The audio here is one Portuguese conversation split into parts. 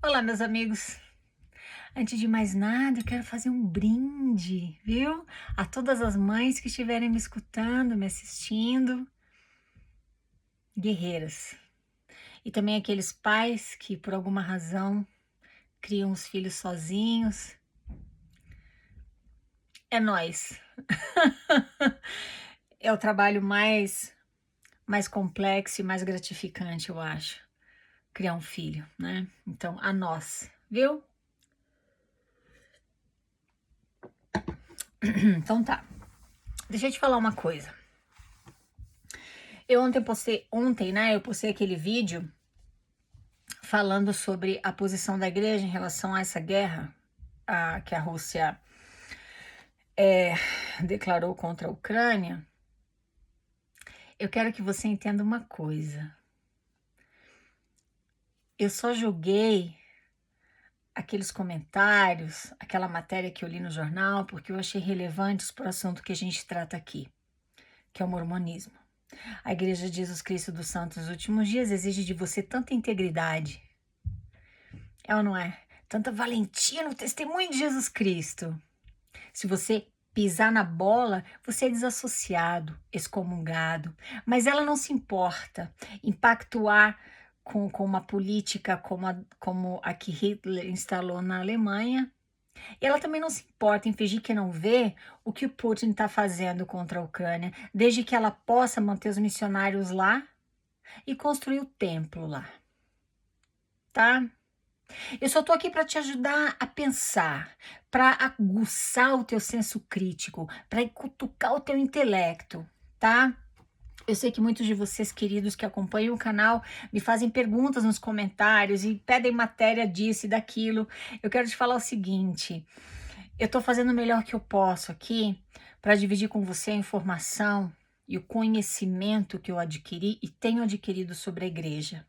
Olá, meus amigos. Antes de mais nada, eu quero fazer um brinde, viu? A todas as mães que estiverem me escutando, me assistindo, guerreiras. E também aqueles pais que, por alguma razão, criam os filhos sozinhos. É nós. É o trabalho mais complexo e mais gratificante, eu acho, criar um filho, né? Então, a nós, viu? Então tá. Deixa eu te falar uma coisa. Eu ontem, né? Eu postei aquele vídeo falando sobre a posição da igreja em relação a essa guerra que a Rússia declarou contra a Ucrânia. Eu quero que você entenda uma coisa. Eu só joguei aqueles comentários, aquela matéria que eu li no jornal, porque eu achei relevantes para o assunto que a gente trata aqui, que é o mormonismo. A Igreja de Jesus Cristo dos Santos dos Últimos Dias exige de você tanta integridade, é ou não é? Tanta valentia no testemunho de Jesus Cristo. Se você pisar na bola, você é desassociado, excomungado. Mas ela não se importa em pactuar com uma política como a que Hitler instalou na Alemanha. E ela também não se importa em fingir que não vê o que o Putin está fazendo contra a Ucrânia, desde que ela possa manter os missionários lá e construir o templo lá, tá? Eu só tô aqui para te ajudar a pensar, para aguçar o teu senso crítico, para cutucar o teu intelecto, tá? Eu sei que muitos de vocês, queridos, que acompanham o canal, me fazem perguntas nos comentários e pedem matéria disso e daquilo. Eu quero te falar o seguinte: eu tô fazendo o melhor que eu posso aqui para dividir com você a informação e o conhecimento que eu adquiri e tenho adquirido sobre a igreja.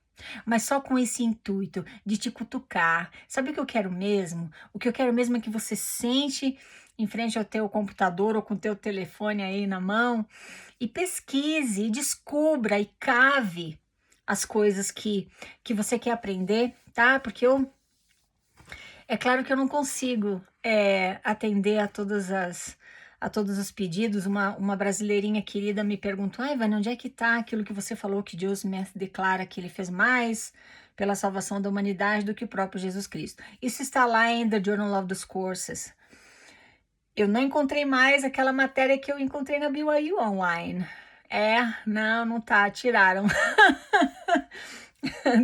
Mas só com esse intuito de te cutucar. Sabe o que eu quero mesmo? O que eu quero mesmo é que você sente em frente ao teu computador ou com o teu telefone aí na mão e pesquise, e descubra e cave as coisas que você quer aprender, tá? Porque é claro que eu não consigo atender a todos os pedidos. Uma brasileirinha querida me perguntou: ai, Vânia, onde é que está aquilo que você falou que Joe Smith declara que ele fez mais pela salvação da humanidade do que o próprio Jesus Cristo? Isso está lá em The Journal of Discourses. Eu não encontrei mais aquela matéria que eu encontrei na BYU Online. Não tá, tiraram.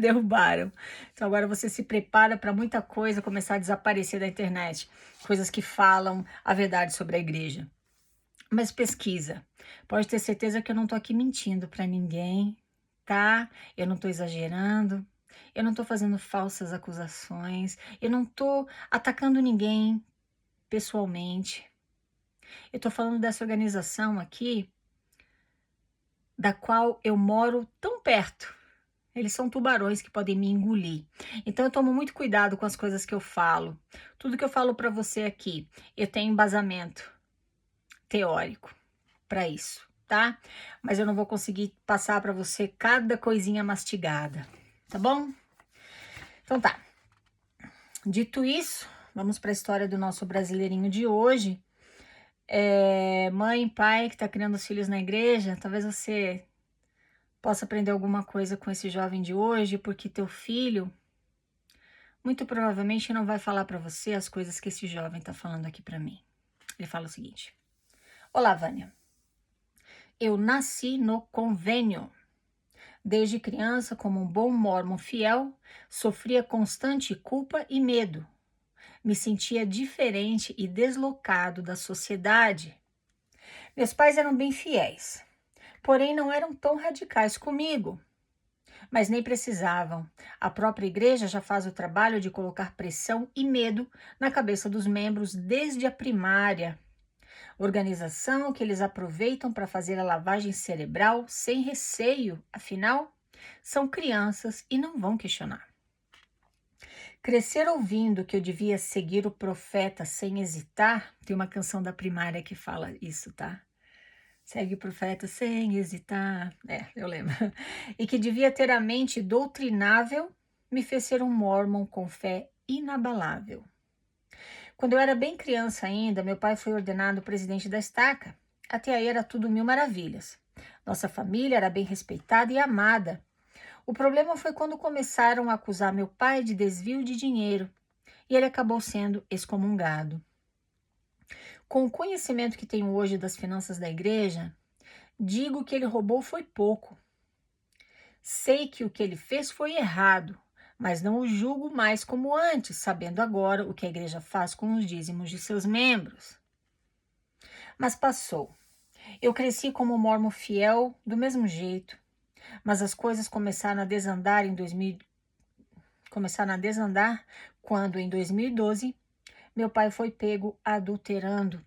Derrubaram. Então agora você se prepara para muita coisa começar a desaparecer da internet. Coisas que falam a verdade sobre a igreja. Mas pesquisa. Pode ter certeza que eu não tô aqui mentindo para ninguém, tá? Eu não tô exagerando. Eu não tô fazendo falsas acusações. Eu não tô atacando ninguém pessoalmente. Eu tô falando dessa organização aqui, da qual eu moro tão perto. Eles são tubarões que podem me engolir. Então eu tomo muito cuidado com as coisas que eu falo. Tudo que eu falo para você aqui, eu tenho embasamento teórico para isso, tá? Mas eu não vou conseguir passar para você cada coisinha mastigada, tá bom? Então tá. Dito isso, vamos para a história do nosso brasileirinho de hoje. Mãe, pai que está criando os filhos na igreja, talvez você possa aprender alguma coisa com esse jovem de hoje, porque teu filho muito provavelmente não vai falar para você as coisas que esse jovem está falando aqui para mim. Ele fala o seguinte: olá, Vânia. Eu nasci no convênio. Desde criança, como um bom mórmon fiel, sofria constante culpa e medo. Me sentia diferente e deslocado da sociedade. Meus pais eram bem fiéis, porém não eram tão radicais comigo. Mas nem precisavam. A própria igreja já faz o trabalho de colocar pressão e medo na cabeça dos membros desde a primária. Organização que eles aproveitam para fazer a lavagem cerebral sem receio, afinal, são crianças e não vão questionar. Crescer ouvindo que eu devia seguir o profeta sem hesitar, tem uma canção da primária que fala isso, tá? Segue o profeta sem hesitar. Eu lembro. E que devia ter a mente doutrinável me fez ser um mórmon com fé inabalável. Quando eu era bem criança ainda, meu pai foi ordenado presidente da estaca. Até aí era tudo mil maravilhas. Nossa família era bem respeitada e amada. O problema foi quando começaram a acusar meu pai de desvio de dinheiro e ele acabou sendo excomungado. Com o conhecimento que tenho hoje das finanças da igreja, digo que ele roubou foi pouco. Sei que o que ele fez foi errado, mas não o julgo mais como antes, sabendo agora o que a igreja faz com os dízimos de seus membros. Mas passou. Eu cresci como um mormon fiel do mesmo jeito, mas as coisas começaram a desandar quando em 2012 meu pai foi pego adulterando.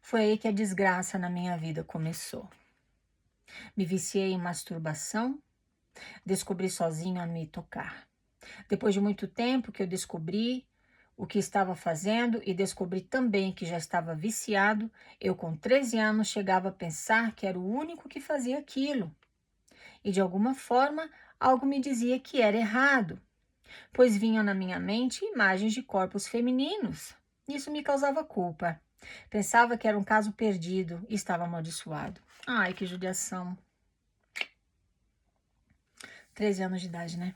Foi aí que a desgraça na minha vida começou. Me viciei em masturbação, descobri sozinho a me tocar. Depois de muito tempo que eu descobri o que estava fazendo e descobri também que já estava viciado, eu com 13 anos chegava a pensar que era o único que fazia aquilo. E de alguma forma, algo me dizia que era errado, pois vinham na minha mente imagens de corpos femininos. Isso me causava culpa. Pensava que era um caso perdido e estava amaldiçoado. Ai, que judiação. 13 anos de idade, né?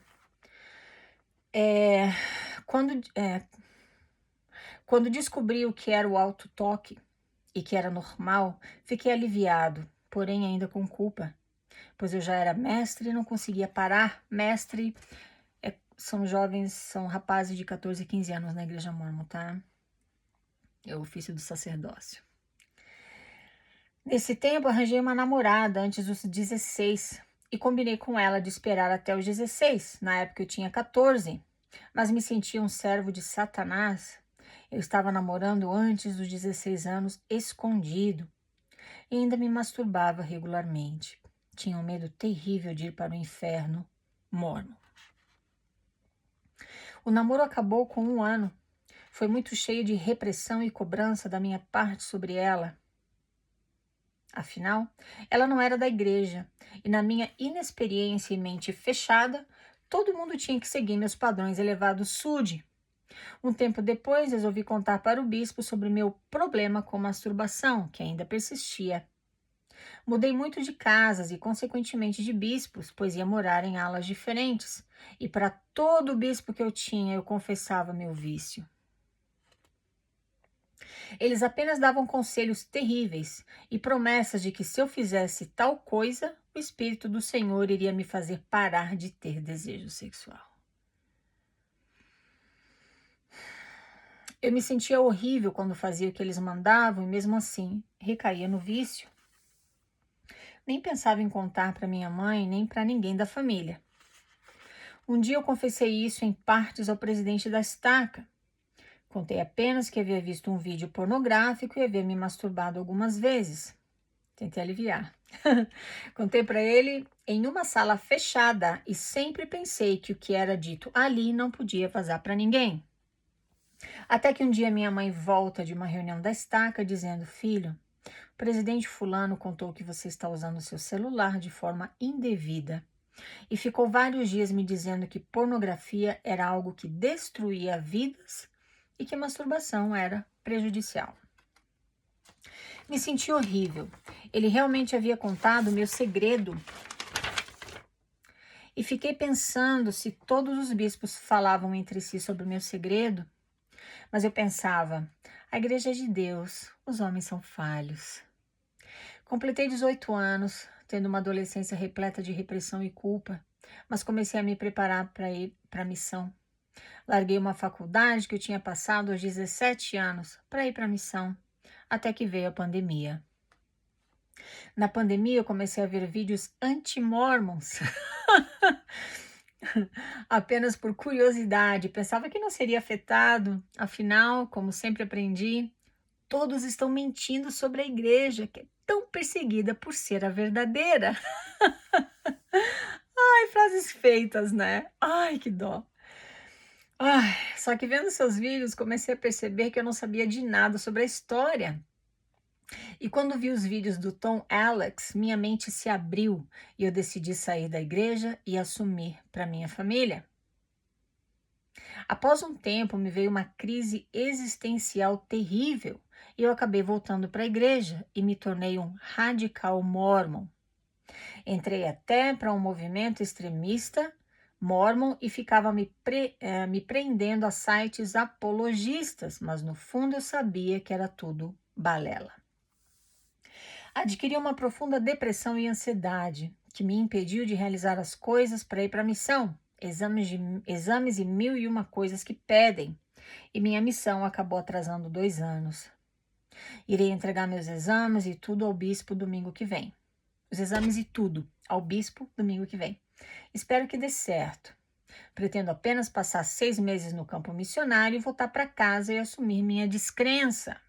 Quando descobri o que era o autotoque e que era normal, fiquei aliviado, porém ainda com culpa, pois eu já era mestre e não conseguia parar. Mestre são jovens, são rapazes de 14 e 15 anos na igreja mórmon, tá? É o ofício do sacerdócio. Nesse tempo, arranjei uma namorada antes dos 16 e combinei com ela de esperar até os 16. Na época eu tinha 14, mas me sentia um servo de Satanás. Eu estava namorando antes dos 16 anos, escondido, e ainda me masturbava regularmente. Tinha um medo terrível de ir para o inferno morno. O namoro acabou com 1 ano. Foi muito cheio de repressão e cobrança da minha parte sobre ela. Afinal, ela não era da igreja, e na minha inexperiência e mente fechada, todo mundo tinha que seguir meus padrões elevados SUD. Um tempo depois, resolvi contar para o bispo sobre meu problema com masturbação, que ainda persistia. Mudei muito de casas e, consequentemente, de bispos, pois ia morar em alas diferentes, e para todo bispo que eu tinha, eu confessava meu vício. Eles apenas davam conselhos terríveis e promessas de que se eu fizesse tal coisa, o Espírito do Senhor iria me fazer parar de ter desejo sexual. Eu me sentia horrível quando fazia o que eles mandavam e mesmo assim recaía no vício. Nem pensava em contar para minha mãe nem para ninguém da família. Um dia eu confessei isso em partes ao presidente da estaca. Contei apenas que havia visto um vídeo pornográfico e havia me masturbado algumas vezes. Tentei aliviar. Contei para ele em uma sala fechada e sempre pensei que o que era dito ali não podia vazar para ninguém. Até que um dia minha mãe volta de uma reunião da estaca dizendo: filho, o presidente fulano contou que você está usando o seu celular de forma indevida e ficou vários dias me dizendo que pornografia era algo que destruía vidas e que masturbação era prejudicial. Me senti horrível. Ele realmente havia contado o meu segredo. E fiquei pensando se todos os bispos falavam entre si sobre o meu segredo. Mas eu pensava, a igreja é de Deus, os homens são falhos. Completei 18 anos, tendo uma adolescência repleta de repressão e culpa, mas comecei a me preparar para ir para a missão. Larguei uma faculdade que eu tinha passado aos 17 anos para ir para a missão, até que veio a pandemia. Na pandemia, eu comecei a ver vídeos anti-mormons. Apenas por curiosidade, pensava que não seria afetado. Afinal, como sempre aprendi, todos estão mentindo sobre a igreja, que é tão perseguida por ser a verdadeira. Ai, frases feitas, né? Ai, que dó. Ai, só que vendo seus vídeos, comecei a perceber que eu não sabia de nada sobre a história. E quando vi os vídeos do Tom Alex, minha mente se abriu e eu decidi sair da igreja e assumir para minha família. Após um tempo, me veio uma crise existencial terrível e eu acabei voltando para a igreja e me tornei um radical mórmon. Entrei até para um movimento extremista mórmon e ficava me prendendo a sites apologistas, mas no fundo eu sabia que era tudo balela. Adquiri uma profunda depressão e ansiedade, que me impediu de realizar as coisas para ir para a missão, exames e mil e uma coisas que pedem, e minha missão acabou atrasando 2 anos. Irei entregar meus exames e tudo ao bispo domingo que vem. Os exames e tudo ao bispo domingo que vem. Espero que dê certo. Pretendo apenas passar 6 meses no campo missionário e voltar para casa e assumir minha descrença.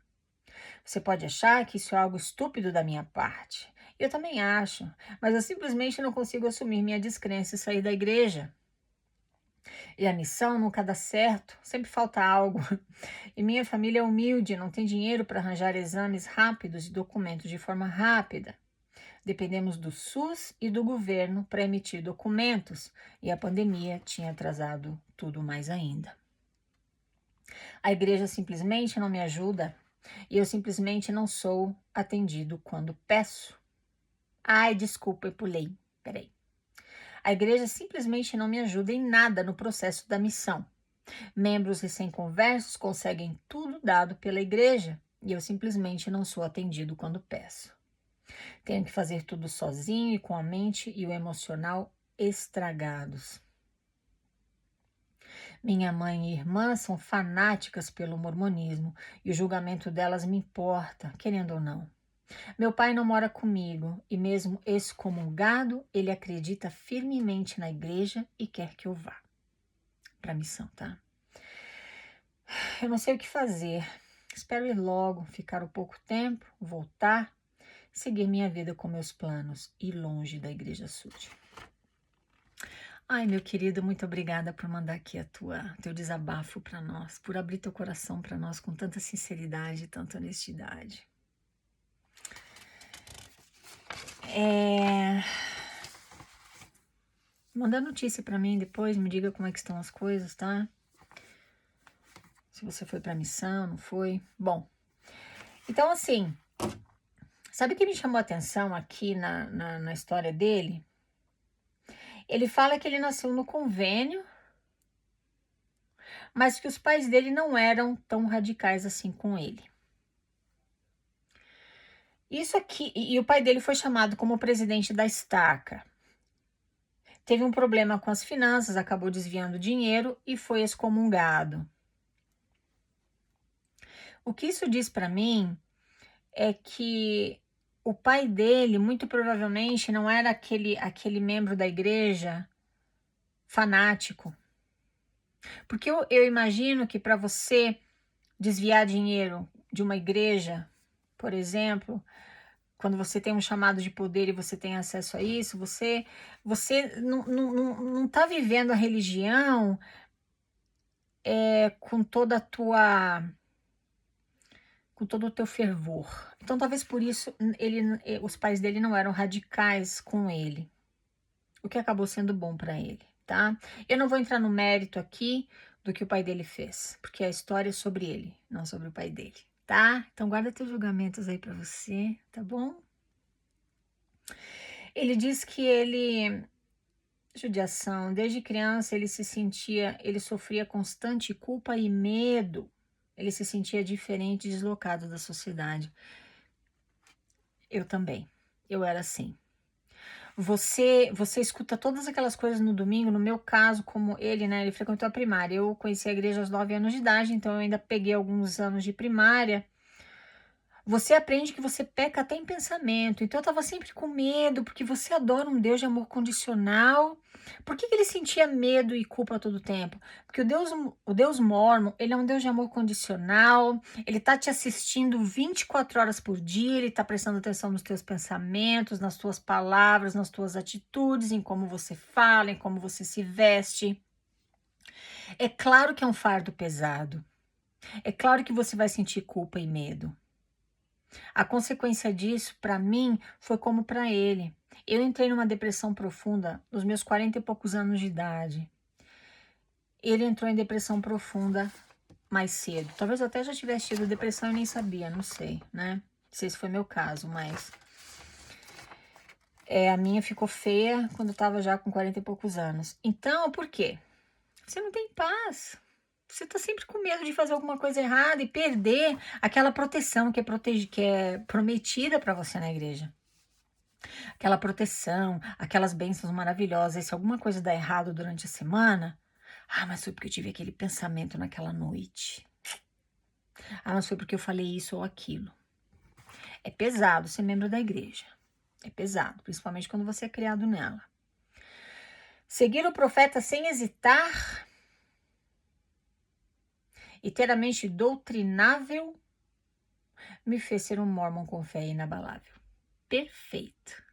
Você pode achar que isso é algo estúpido da minha parte. Eu também acho, mas eu simplesmente não consigo assumir minha descrença e sair da igreja. E a missão nunca dá certo, sempre falta algo. E minha família é humilde, não tem dinheiro para arranjar exames rápidos e documentos de forma rápida. Dependemos do SUS e do governo para emitir documentos, e a pandemia tinha atrasado tudo mais ainda. A igreja simplesmente não me ajuda e eu simplesmente não sou atendido quando peço. Ai, desculpa, eu pulei. Peraí. A igreja simplesmente não me ajuda em nada no processo da missão. Membros recém-conversos conseguem tudo dado pela igreja e eu simplesmente não sou atendido quando peço. Tenho que fazer tudo sozinho e com a mente e o emocional estragados. Minha mãe e irmã são fanáticas pelo mormonismo e o julgamento delas me importa, querendo ou não. Meu pai não mora comigo e mesmo excomungado, ele acredita firmemente na igreja e quer que eu vá para a missão, tá? Eu não sei o que fazer. Espero ir logo, ficar um pouco tempo, voltar, seguir minha vida com meus planos e longe da igreja suja. Ai, meu querido, muito obrigada por mandar aqui teu desabafo para nós, por abrir teu coração para nós com tanta sinceridade e tanta honestidade. Manda notícia para mim depois, me diga como é que estão as coisas, tá? Se você foi para missão, não foi? Bom, então assim, sabe o que me chamou a atenção aqui na história dele? Ele fala que ele nasceu no convênio, mas que os pais dele não eram tão radicais assim com ele. Isso aqui, e o pai dele foi chamado como presidente da estaca. Teve um problema com as finanças, acabou desviando dinheiro e foi excomungado. O que isso diz para mim é que o pai dele, muito provavelmente, não era aquele membro da igreja fanático. Porque eu imagino que para você desviar dinheiro de uma igreja, por exemplo, quando você tem um chamado de poder e você tem acesso a isso, você não está vivendo a religião com toda a tua, com todo o teu fervor. Então, talvez por isso os pais dele não eram radicais com ele, o que acabou sendo bom para ele, tá? Eu não vou entrar no mérito aqui do que o pai dele fez, porque a história é sobre ele, não sobre o pai dele, tá? Então, guarda teus julgamentos aí para você, tá bom? Ele diz que judiação, desde criança ele sofria constante culpa e medo. Ele se sentia diferente e deslocado da sociedade. Eu também. Eu era assim. Você escuta todas aquelas coisas no domingo, no meu caso, como ele, né? Ele frequentou a primária. Eu conheci a igreja aos 9 anos de idade, então eu ainda peguei alguns anos de primária. Você aprende que você peca até em pensamento. Então eu estava sempre com medo, porque você adora um Deus de amor condicional. Por que ele sentia medo e culpa todo o tempo? Porque o Deus mórmon, ele é um Deus de amor condicional. Ele tá te assistindo 24 horas por dia, ele tá prestando atenção nos teus pensamentos, nas tuas palavras, nas tuas atitudes, em como você fala, em como você se veste. É claro que é um fardo pesado. É claro que você vai sentir culpa e medo. A consequência disso, para mim, foi como para ele. Eu entrei numa depressão profunda nos meus 40 e poucos anos de idade. ele entrou em depressão profunda mais cedo. Talvez eu até já tivesse tido depressão e nem sabia, não sei, né? Não sei se foi meu caso, mas a minha ficou feia quando eu tava já com 40 e poucos anos. Então, por quê? Você não tem paz. Você tá sempre com medo de fazer alguma coisa errada e perder aquela proteção que é prometida para você na igreja. Aquela proteção, aquelas bênçãos maravilhosas. E se alguma coisa dá errado durante a semana, mas foi porque eu tive aquele pensamento naquela noite. Mas foi porque eu falei isso ou aquilo. É pesado ser membro da igreja. É pesado, principalmente quando você é criado nela. Seguir o profeta sem hesitar e ter a mente doutrinável me fez ser um mormon com fé inabalável. Perfeito.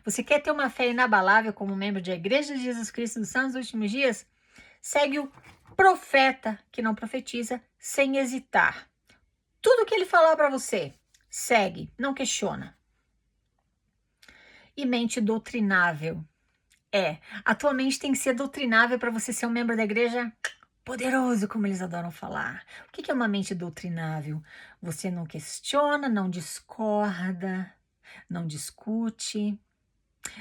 Você quer ter uma fé inabalável como membro da Igreja de Jesus Cristo dos Santos dos Últimos Dias? Segue o profeta que não profetiza sem hesitar. Tudo que ele falar para você, segue, não questiona. E mente doutrinável. A tua mente tem que ser doutrinável para você ser um membro da igreja poderoso, como eles adoram falar. O que é uma mente doutrinável? Você não questiona, não discorda, não discute,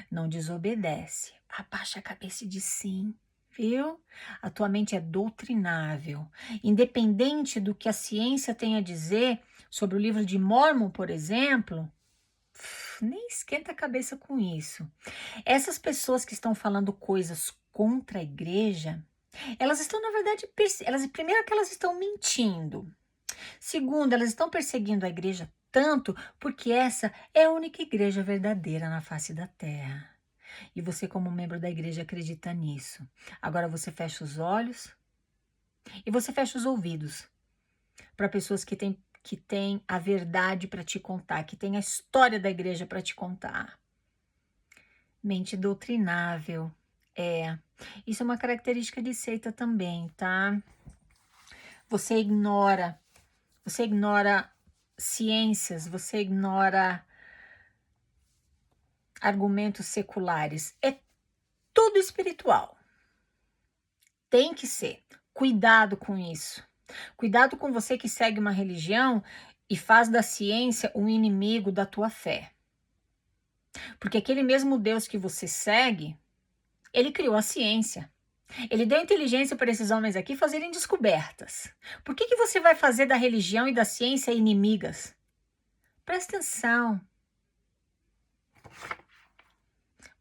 não desobedece. Abaixa a cabeça e diz sim, viu? A tua mente é doutrinável. Independente do que a ciência tem a dizer sobre o livro de Mórmon, por exemplo, nem esquenta a cabeça com isso. Essas pessoas que estão falando coisas contra a igreja, elas estão, na verdade, primeiro que elas estão mentindo. Segundo, elas estão perseguindo a igreja tanto porque essa é a única igreja verdadeira na face da terra. E você, como membro da igreja, acredita nisso. Agora você fecha os olhos e você fecha os ouvidos para pessoas que têm a verdade para te contar, que têm a história da igreja para te contar. Mente doutrinável. Isso é uma característica de seita também, tá? Você ignora ciências, você ignora argumentos seculares. É tudo espiritual. Tem que ser. Cuidado com isso. Cuidado com você que segue uma religião e faz da ciência um inimigo da tua fé. Porque aquele mesmo Deus que você segue, ele criou a ciência. Ele deu inteligência para esses homens aqui fazerem descobertas. Por que você vai fazer da religião e da ciência inimigas? Presta atenção.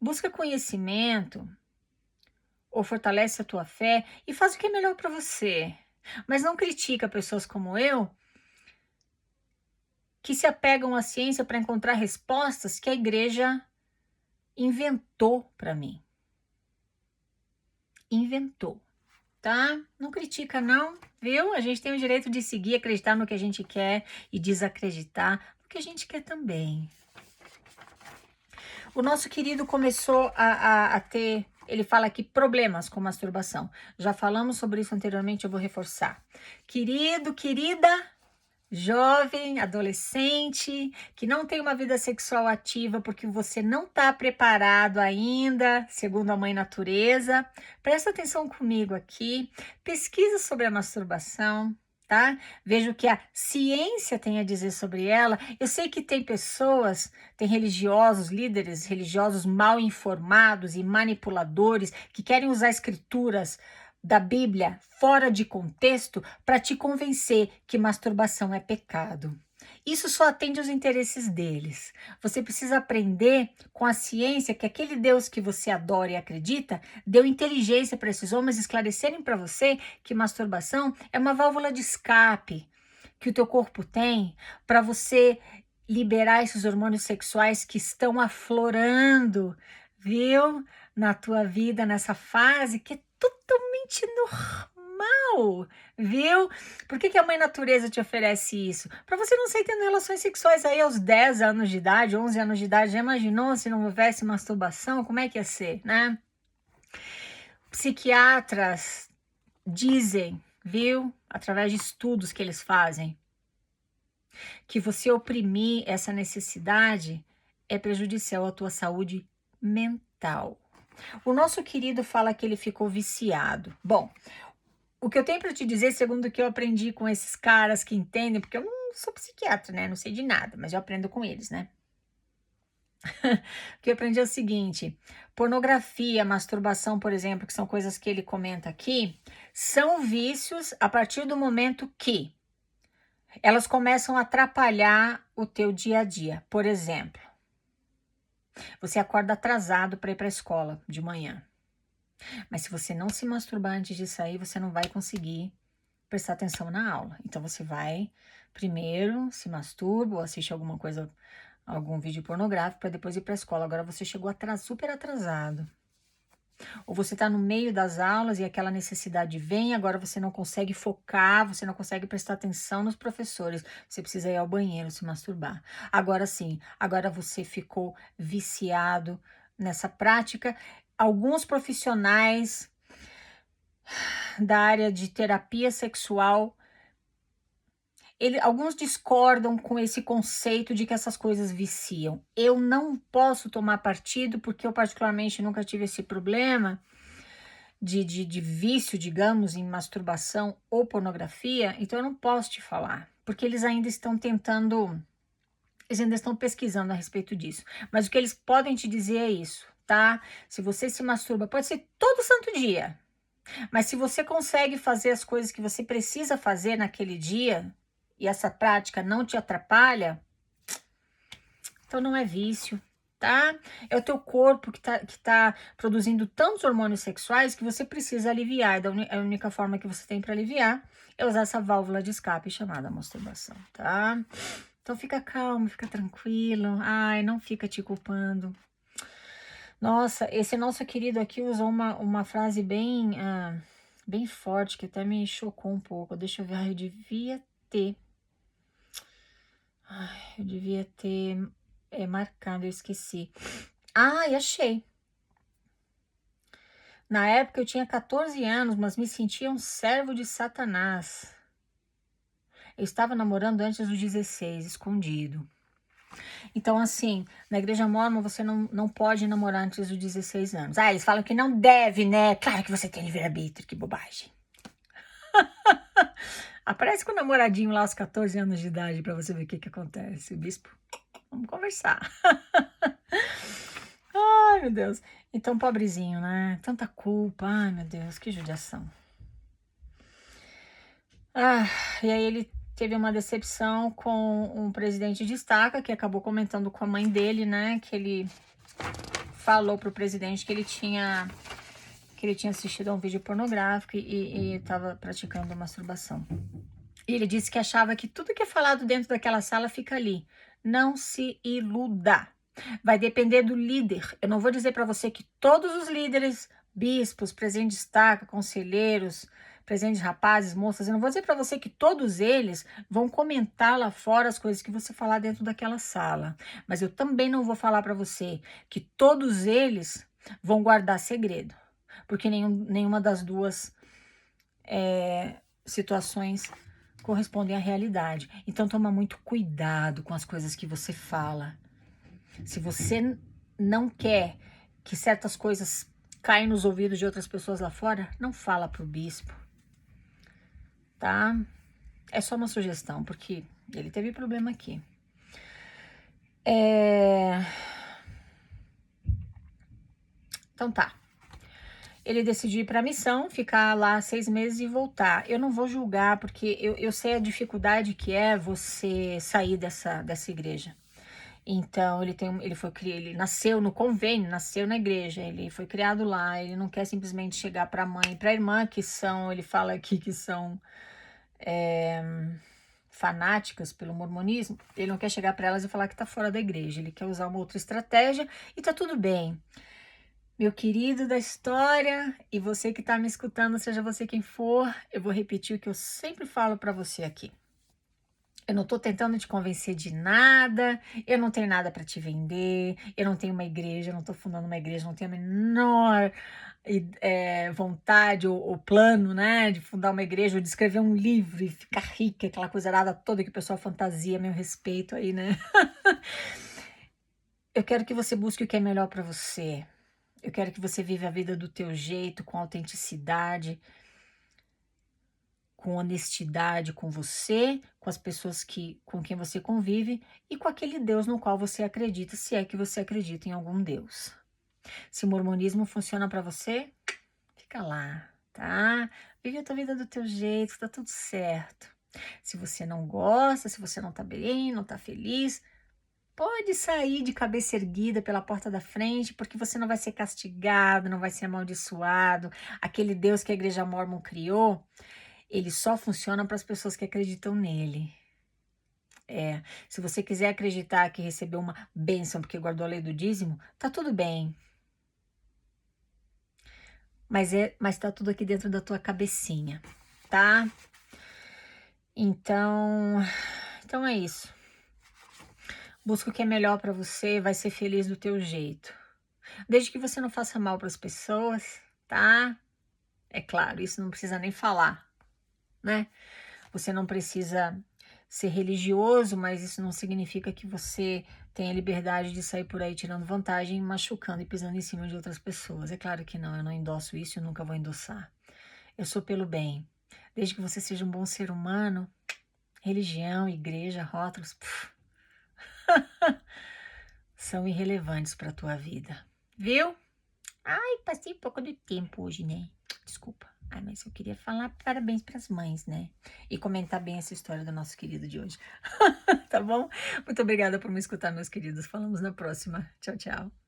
Busca conhecimento ou fortalece a tua fé e faz o que é melhor para você. Mas não critica pessoas como eu que se apegam à ciência para encontrar respostas que a igreja inventou para mim. Inventou, tá? Não critica não, viu? A gente tem o direito de seguir, acreditar no que a gente quer e desacreditar no que a gente quer também. O nosso querido começou a ter, ele fala aqui, problemas com masturbação. Já falamos sobre isso anteriormente, eu vou reforçar. Querido, querida, jovem, adolescente, que não tem uma vida sexual ativa porque você não está preparado ainda, segundo a mãe natureza, presta atenção comigo aqui, pesquisa sobre a masturbação, tá? Veja o que a ciência tem a dizer sobre ela. Eu sei que tem pessoas, tem religiosos, líderes religiosos mal informados e manipuladores que querem usar escrituras da Bíblia fora de contexto para te convencer que masturbação é pecado. Isso só atende aos interesses deles. Você precisa aprender com a ciência que aquele Deus que você adora e acredita deu inteligência para esses homens esclarecerem para você que masturbação é uma válvula de escape que o teu corpo tem para você liberar esses hormônios sexuais que estão aflorando, viu? Na tua vida, nessa fase que é totalmente normal, viu? Por que a mãe natureza te oferece isso? Para você não sair tendo relações sexuais aí aos 10 anos de idade, 11 anos de idade. Já imaginou se não houvesse masturbação? Como é que ia ser, né? Psiquiatras dizem, viu? Através de estudos que eles fazem, que você oprimir essa necessidade é prejudicial à tua saúde mental. O nosso querido fala que ele ficou viciado. Bom, O que eu tenho para te dizer, segundo o que eu aprendi com esses caras que entendem, porque eu não sou psiquiatra, né? Não sei de nada, mas eu aprendo com eles, né? O que eu aprendi é o seguinte: pornografia, masturbação, por exemplo, que são coisas que ele comenta aqui, são vícios a partir do momento que elas começam a atrapalhar o teu dia a dia. Por exemplo, você acorda atrasado para ir para a escola de manhã. Mas se você não se masturbar antes de sair, você não vai conseguir prestar atenção na aula. Então você vai primeiro se masturba ou assiste alguma coisa, algum vídeo pornográfico para depois ir para a escola. Agora você chegou super atrasado. Ou você está no meio das aulas e aquela necessidade vem, agora você não consegue focar, você não consegue prestar atenção nos professores, você precisa ir ao banheiro se masturbar. Agora sim, agora você ficou viciado nessa prática. Alguns profissionais da área de terapia sexual, alguns discordam com esse conceito de que essas coisas viciam. Eu não posso tomar partido porque eu particularmente nunca tive esse problema de vício, digamos, em masturbação ou pornografia, então eu não posso te falar, porque eles ainda estão tentando, eles ainda estão pesquisando a respeito disso. Mas o que eles podem te dizer é isso, tá? Se você se masturba, pode ser todo santo dia, mas se você consegue fazer as coisas que você precisa fazer naquele dia e essa prática não te atrapalha, então não é vício, tá? É o teu corpo que tá produzindo tantos hormônios sexuais que você precisa aliviar. E a única forma que você tem para aliviar é usar essa válvula de escape chamada masturbação, tá? Então fica calmo, fica tranquilo. Ai, não fica te culpando. Nossa, esse nosso querido aqui usou uma frase bem forte, que até me chocou um pouco. Deixa eu ver, eu devia ter. Eu devia ter marcado, eu esqueci. Achei. Na época eu tinha 14 anos, mas me sentia um servo de Satanás. Eu estava namorando antes dos 16, escondido. Então, assim, na igreja mórmon você não pode namorar antes dos 16 anos. Eles falam que não deve, né? Claro que você tem livre-arbítrio, que bobagem. Aparece com o namoradinho lá aos 14 anos de idade pra você ver o que acontece. Bispo, vamos conversar. Ai, meu Deus. Então, pobrezinho, né? Tanta culpa. Ai, meu Deus, que judiação. E aí ele teve uma decepção com um presidente de estaca, que acabou comentando com a mãe dele, né? Que ele falou pro presidente que ele tinha assistido a um vídeo pornográfico e estava praticando masturbação. E ele disse que achava que tudo que é falado dentro daquela sala fica ali. Não se iluda. Vai depender do líder. Eu não vou dizer para você que todos os líderes, bispos, presidente de estaca, conselheiros, presidentes rapazes, moças, eu não vou dizer para você que todos eles vão comentar lá fora as coisas que você falar dentro daquela sala. Mas eu também não vou falar para você que todos eles vão guardar segredo. Porque nenhuma das duas situações correspondem à realidade. Então toma muito cuidado com as coisas que você fala. Se você não quer que certas coisas caem nos ouvidos de outras pessoas lá fora, não fala pro bispo, tá? É só uma sugestão, porque ele teve problema aqui. Então tá. Ele decidiu ir para a missão, ficar lá 6 meses e voltar. Eu não vou julgar, porque eu sei a dificuldade que é você sair dessa igreja. Então, ele nasceu no convênio, nasceu na igreja, ele foi criado lá, ele não quer simplesmente chegar para a mãe e para a irmã, ele fala aqui que são fanáticas pelo mormonismo, ele não quer chegar para elas e falar que tá fora da igreja, ele quer usar uma outra estratégia e tá tudo bem. Meu querido da história, e você que está me escutando, seja você quem for, eu vou repetir o que eu sempre falo para você aqui. Eu não estou tentando te convencer de nada, eu não tenho nada para te vender, eu não tenho uma igreja, eu não estou fundando uma igreja, não tenho a menor vontade ou plano, né, de fundar uma igreja ou de escrever um livro e ficar rica, aquela coisa errada toda que o pessoal fantasia, meu respeito aí, né? Eu quero que você busque o que é melhor para você. Eu quero que você viva a vida do teu jeito, com autenticidade. com honestidade com você, com as pessoas com quem você convive e com aquele Deus no qual você acredita, se é que você acredita em algum Deus. Se o mormonismo funciona para você, fica lá, tá? Vive a tua vida do teu jeito, tá tudo certo. Se você não gosta, se você não tá bem, não tá feliz, pode sair de cabeça erguida pela porta da frente, porque você não vai ser castigado, não vai ser amaldiçoado. Aquele Deus que a Igreja Mórmon criou, ele só funciona para as pessoas que acreditam nele. Se você quiser acreditar que recebeu uma bênção porque guardou a lei do dízimo, tá tudo bem. Mas tá tudo aqui dentro da tua cabecinha, tá? Então é isso. Busca o que é melhor para você, vai ser feliz do teu jeito. Desde que você não faça mal para as pessoas, tá? É claro, isso não precisa nem falar, né? Você não precisa ser religioso, mas isso não significa que você tenha liberdade de sair por aí tirando vantagem, machucando e pisando em cima de outras pessoas. É claro que não, eu não endosso isso e nunca vou endossar. Eu sou pelo bem. Desde que você seja um bom ser humano, religião, igreja, rótulos, são irrelevantes para a tua vida. Viu? Ai, passei um pouco do tempo hoje, né? Desculpa. Ai, mas eu queria falar parabéns para as mães, né? E comentar bem essa história do nosso querido de hoje. Tá bom? Muito obrigada por me escutar, meus queridos. Falamos na próxima. Tchau, tchau.